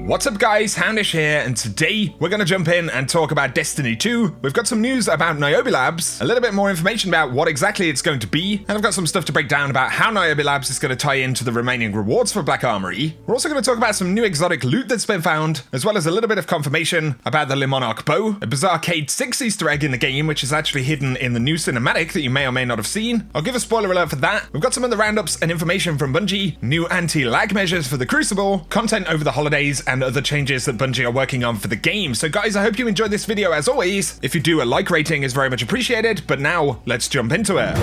What's up guys, Houndish here, and today we're going to jump in and talk about Destiny 2. We've got some news about Niobe Labs, a little bit more information about what exactly it's going to be, and I've got some stuff to break down about how Niobe Labs is going to tie into the remaining rewards for Black Armory. We're also going to talk about some new exotic loot that's been found, as well as a little bit of confirmation about the Monarque bow, a bizarre Cayde 6 Easter egg in the game which is actually hidden in the new cinematic that you may or may not have seen. I'll give a spoiler alert for that. We've got some of the roundups and information from Bungie, new anti-lag measures for the Crucible, content over the holidays, and other changes that Bungie are working on for the game. So guys, I hope you enjoyed this video as always. If you do, a like rating is very much appreciated, but now let's jump into it.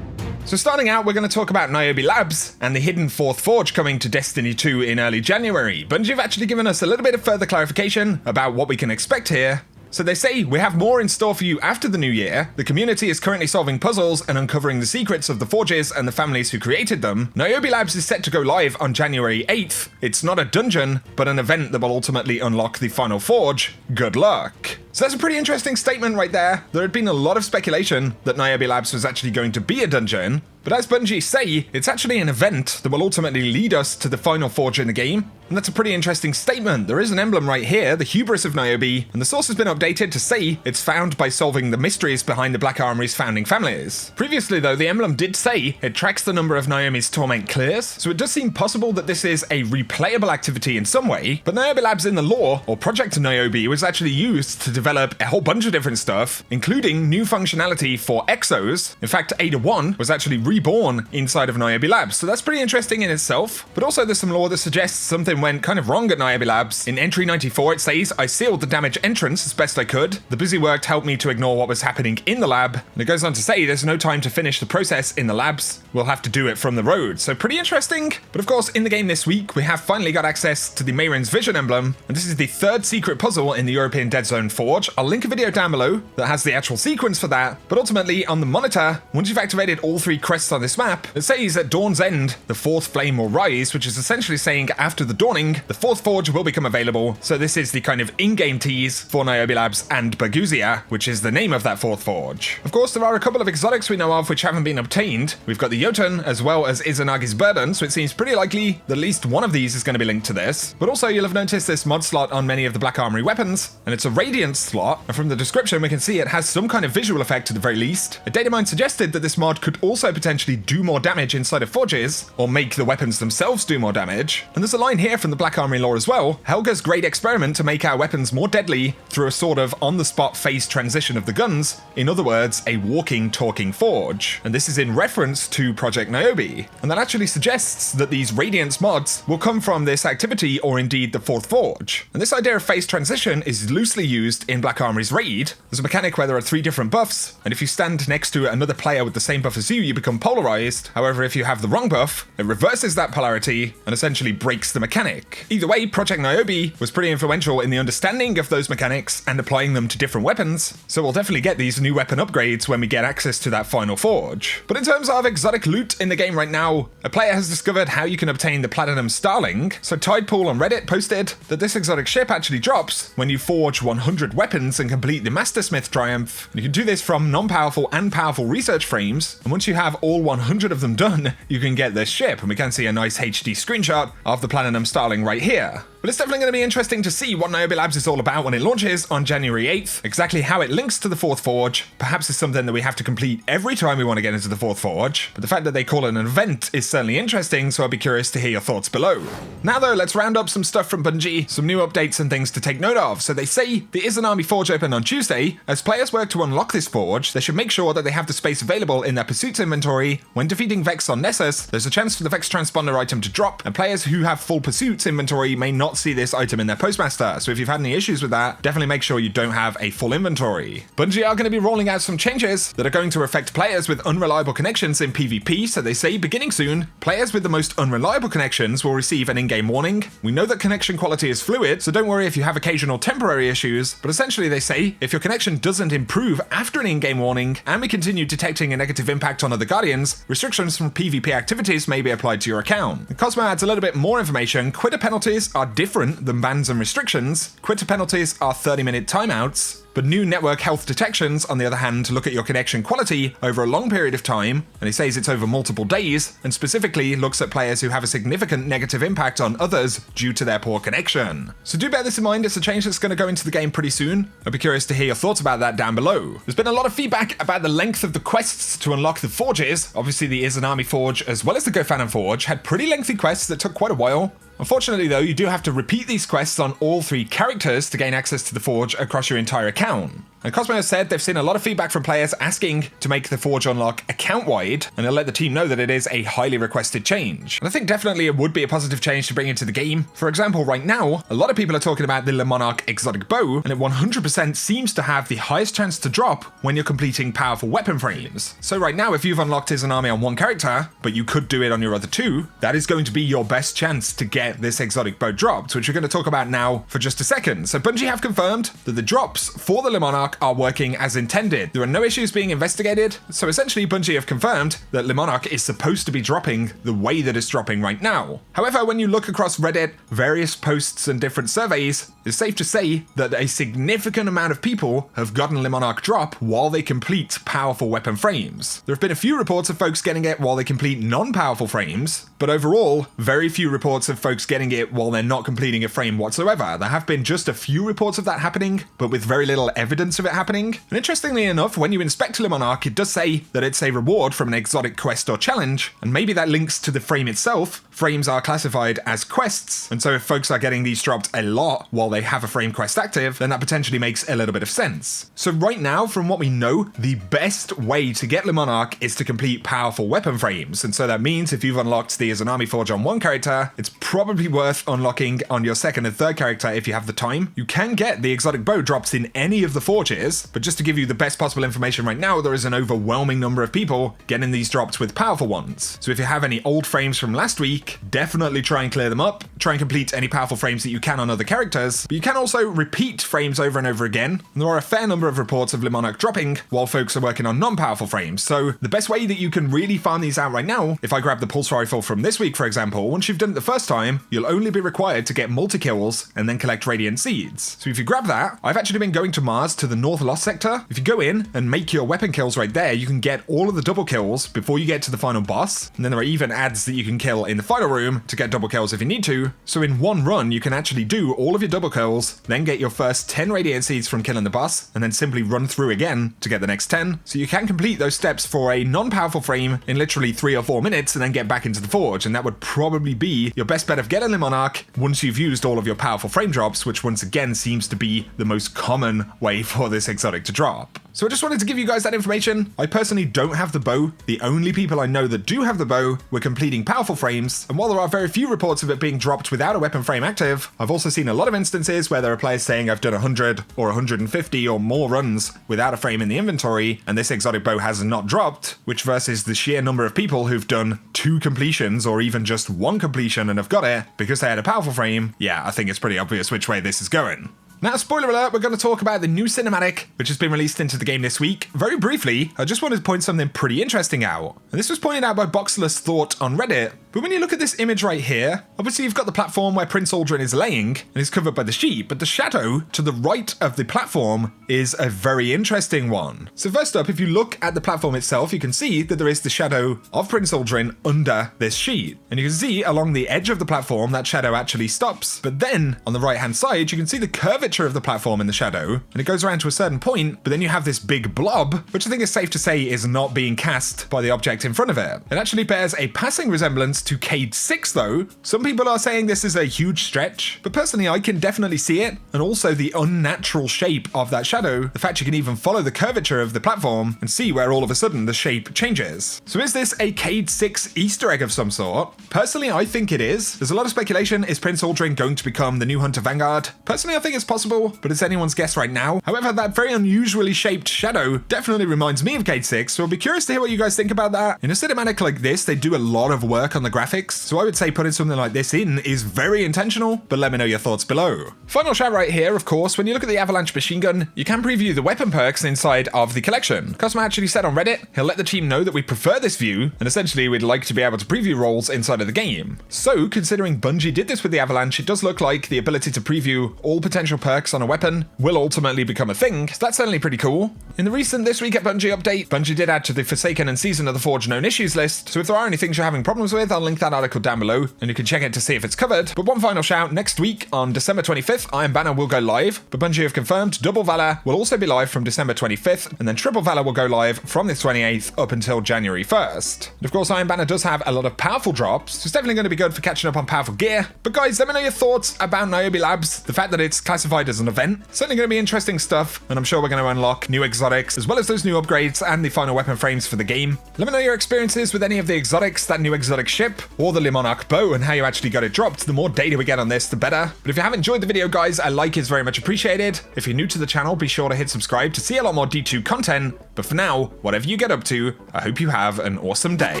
So starting out, we're going to talk about Niobe Labs and the hidden fourth forge coming to Destiny 2 in early January. Bungie have actually given us a little bit of further clarification about what we can expect here. So they say, we have more in store for you after the new year. The community is currently solving puzzles and uncovering the secrets of the forges and the families who created them. Niobe Labs is set to go live on January 8th. It's not a dungeon, but an event that will ultimately unlock the final forge. Good luck. So that's a pretty interesting statement right there. There had been a lot of speculation that Niobe Labs was actually going to be a dungeon, but as Bungie say, it's actually an event that will ultimately lead us to the final forge in the game. And that's a pretty interesting statement. There is an emblem right here, the hubris of Niobe, and the source has been updated to say it's found by solving the mysteries behind the Black Armory's founding families. Previously though, the emblem did say it tracks the number of Naomi's torment clears, so it does seem possible that this is a replayable activity in some way, but Niobe Labs in the lore, or Project Niobe, was actually used to develop a whole bunch of different stuff, including new functionality for exos. In fact, Ada 1 was actually reborn inside of Niobe Labs, so that's pretty interesting in itself. But also there's some lore that suggests something went kind of wrong at Niobe Labs. In entry 94 it says, I sealed the damaged entrance as best I could. The busy work helped me to ignore what was happening in the lab. And it goes on to say there's no time to finish the process in the labs. We'll have to do it from the road. So pretty interesting. But of course in the game this week we have finally got access to the Mayron's Vision emblem, and this is the third secret puzzle in the European Dead Zone Forge. I'll link a video down below that has the actual sequence for that. But ultimately on the monitor, once you've activated all three crests on this map, it says at dawn's end the fourth flame will rise, which is essentially saying after the dawning the fourth forge will become available. So this is the kind of in-game tease for Niobe Labs and Baguzia, which is the name of that fourth forge. Of course there are a couple of exotics we know of which haven't been obtained. We've got the Jotun as well as Izanagi's Burden, so it seems pretty likely that at least one of these is going to be linked to this. But also you'll have noticed this mod slot on many of the Black Armory weapons, and it's a Radiant slot, and from the description we can see it has some kind of visual effect at the very least. A datamine suggested that this mod could also potentially do more damage inside of forges, or make the weapons themselves do more damage. And there's a line here from the Black Armory lore as well. Helga's great experiment to make our weapons more deadly through a sort of on-the-spot phase transition of the guns. In other words, a walking, talking forge. And this is in reference to Project Niobe. And that actually suggests that these Radiance mods will come from this activity, or indeed the fourth forge. And this idea of phase transition is loosely used in Black Armory's raid. There's a mechanic where there are 3 different buffs, and if you stand next to another player with the same buff as you, you become polarized. However, if you have the wrong buff, it reverses that polarity and essentially breaks the mechanic. Either way, Project Niobe was pretty influential in the understanding of those mechanics and applying them to different weapons, so we'll definitely get these new weapon upgrades when we get access to that final forge. But in terms of exotic loot in the game right now, a player has discovered how you can obtain the Platinum Starling. So Tidepool on Reddit posted that this exotic ship actually drops when you forge 100 weapons and complete the Mastersmith Triumph. You can do this from non-powerful and powerful research frames, and once you have all 100 of them done, you can get this ship, and we can see a nice HD screenshot of the Platinum Starling right here. But it's definitely going to be interesting to see what Niobe Labs is all about when it launches on January 8th. Exactly how it links to the fourth forge perhaps is something that we have to complete every time we want to get into the fourth forge, but the fact that they call it an event is certainly interesting, so I'd be curious to hear your thoughts below. Now though, let's round up some stuff from Bungie, some new updates and things to take note of. So they say the Izanami Forge opened on Tuesday. As players work to unlock this forge, they should make sure that they have the space available in their pursuits inventory. When defeating Vex on Nessus, there's a chance for the Vex transponder item to drop, and players who have full pursuits inventory may not see this item in their postmaster, so if you've had any issues with that, definitely make sure you don't have a full inventory. Bungie are going to be rolling out some changes that are going to affect players with unreliable connections in PvP, so they say beginning soon, players with the most unreliable connections will receive an in-game warning. We know that connection quality is fluid, so don't worry if you have occasional temporary issues, but essentially they say if your connection doesn't improve after an in-game warning, and we continue detecting a negative impact on other Guardians, restrictions from PvP activities may be applied to your account. And Cosmo adds a little bit more information. Quitter penalties are different than bans and restrictions. Quitter penalties are 30-minute timeouts, but new network health detections, on the other hand, look at your connection quality over a long period of time, and he says it's over multiple days, and specifically looks at players who have a significant negative impact on others due to their poor connection. So do bear this in mind, it's a change that's going to go into the game pretty soon. I'd be curious to hear your thoughts about that down below. There's been a lot of feedback about the length of the quests to unlock the forges. Obviously the Izanami Forge as well as the Gofanan Forge had pretty lengthy quests that took quite a while. Unfortunately though, you do have to repeat these quests on all 3 characters to gain access to the Forge across your entire account. And Cosmo has said they've seen a lot of feedback from players asking to make the Forge unlock account-wide, and they'll let the team know that it is a highly requested change. And I think definitely it would be a positive change to bring into the game. For example, right now, a lot of people are talking about the Monarque exotic bow, and it 100% seems to have the highest chance to drop when you're completing powerful weapon frames. So right now, if you've unlocked Izanami on one character, but you could do it on your other 2, that is going to be your best chance to get this exotic bow dropped, which we're going to talk about now for just a second. So Bungie have confirmed that the drops for the Monarque are working as intended. There are no issues being investigated, so essentially Bungie have confirmed that Monarque is supposed to be dropping the way that it's dropping right now. However, when you look across Reddit, various posts and different surveys, it's safe to say that a significant amount of people have gotten Monarque drop while they complete powerful weapon frames. There have been a few reports of folks getting it while they complete non-powerful frames, but overall, very few reports of folks getting it while they're not completing a frame whatsoever. There have been just a few reports of that happening, but with very little evidence of it happening. And interestingly enough, when you inspect Monarque, it does say that it's a reward from an exotic quest or challenge, and maybe that links to the frame itself. Frames are classified as quests, and so if folks are getting these dropped a lot while they have a frame quest active, then that potentially makes a little bit of sense. So right now, from what we know, the best way to get Monarque is to complete powerful weapon frames, and so that means if you've unlocked the Izanami Forge on one character, it's probably worth unlocking on your second and third character if you have the time. You can get the exotic bow drops in any of the forges, but just to give you the best possible information right now, there is an overwhelming number of people getting these drops with powerful ones. So if you have any old frames from last week, definitely try and clear them up. Try and complete any powerful frames that you can on other characters, but you can also repeat frames over and over again. And there are a fair number of reports of Monarque dropping while folks are working on non-powerful frames. So the best way that you can really farm these out right now, if I grab the pulse rifle from this week, for example, once you've done it the first time, you'll only be required to get multi-kills and then collect radiant seeds. So if you grab that, I've actually been going to Mars to the North Lost sector. If you go in and make your weapon kills right there, you can get all of the double kills before you get to the final boss. And then there are even adds that you can kill in the final room to get double kills if you need to. So in one run, you can actually do all of your double kills, then get your first 10 radiant seeds from killing the boss, and then simply run through again to get the next 10. So you can complete those steps for a non-powerful frame in literally 3 or 4 minutes and then get back into the forge. And that would probably be your best bet of getting the Monarque once you've used all of your powerful frame drops, which once again seems to be the most common way for this exotic to drop. So I just wanted to give you guys that information. I personally don't have the bow. The only people I know that do have the bow were completing powerful frames, and while there are very few reports of it being dropped without a weapon frame active, I've also seen a lot of instances where there are players saying I've done 100 or 150 or more runs without a frame in the inventory, and this exotic bow has not dropped, which versus the sheer number of people who've done 2 completions or even just 1 completion and have got it because they had a powerful frame, yeah, I think it's pretty obvious which way this is going. Now, spoiler alert, we're going to talk about the new cinematic, which has been released into the game this week. Very briefly, I just wanted to point something pretty interesting out. And this was pointed out by Boxless Thought on Reddit. But when you look at this image right here, obviously you've got the platform where Prince Aldrin is laying, and is covered by the sheep, but the shadow to the right of the platform is a very interesting one. So first up, if you look at the platform itself, you can see that there is the shadow of Prince Aldrin under this sheet. And you can see along the edge of the platform, that shadow actually stops. But then, on the right-hand side, you can see the curvature of the platform in the shadow, and it goes around to a certain point, but then you have this big blob, which I think is safe to say is not being cast by the object in front of it. It actually bears a passing resemblance to Cayde 6 though. Some people are saying this is a huge stretch, but personally I can definitely see it, and also the unnatural shape of that shadow, the fact you can even follow the curvature of the platform and see where all of a sudden the shape changes. So is this a Cayde 6 Easter egg of some sort? Personally, I think it is. There's a lot of speculation, is Prince Aldrin going to become the new Hunter Vanguard? Personally, I think it's possible, but it's anyone's guess right now. However, that very unusually shaped shadow definitely reminds me of Cayde 6, so I'll be curious to hear what you guys think about that. In a cinematic like this, they do a lot of work on the graphics, so I would say putting something like this in is very intentional, but let me know your thoughts below. Final shout right here, of course, when you look at the Avalanche machine gun, you can preview the weapon perks inside of the collection. Cosmo actually said on Reddit, he'll let the team know that we prefer this view, and essentially we'd like to be able to preview roles inside of the game. So, considering Bungie did this with the Avalanche, it does look like the ability to preview all potential perks on a weapon will ultimately become a thing, so that's certainly pretty cool. In the recent This Week at Bungie update, Bungie did add to the Forsaken and Season of the Forge known issues list, so if there are any things you're having problems with, I'll link that article down below, and you can check it to see if it's covered. But one final shout, next week on December 25th, Iron Banner will go live, but Bungie have confirmed Double Valor will also be live from December 25th, and then Triple Valor will go live from the 28th up until January 1st. And of course, Iron Banner does have a lot of powerful drops, so it's definitely going to be good for catching up on powerful gear. But guys, let me know your thoughts about Niobe Labs, the fact that it's classified as an event. Certainly going to be interesting stuff, and I'm sure we're going to unlock new exotics, as well as those new upgrades and the final weapon frames for the game. Let me know your experiences with any of the exotics, that new exotic ship, or the Monarque bow, and how you actually got it dropped. The more data we get on this, the better. But if you have enjoyed the video, guys, a like is very much appreciated. If you're new to the channel, be sure to hit subscribe to see a lot more D2 content. But for now, whatever you get up to, I hope you have an awesome day.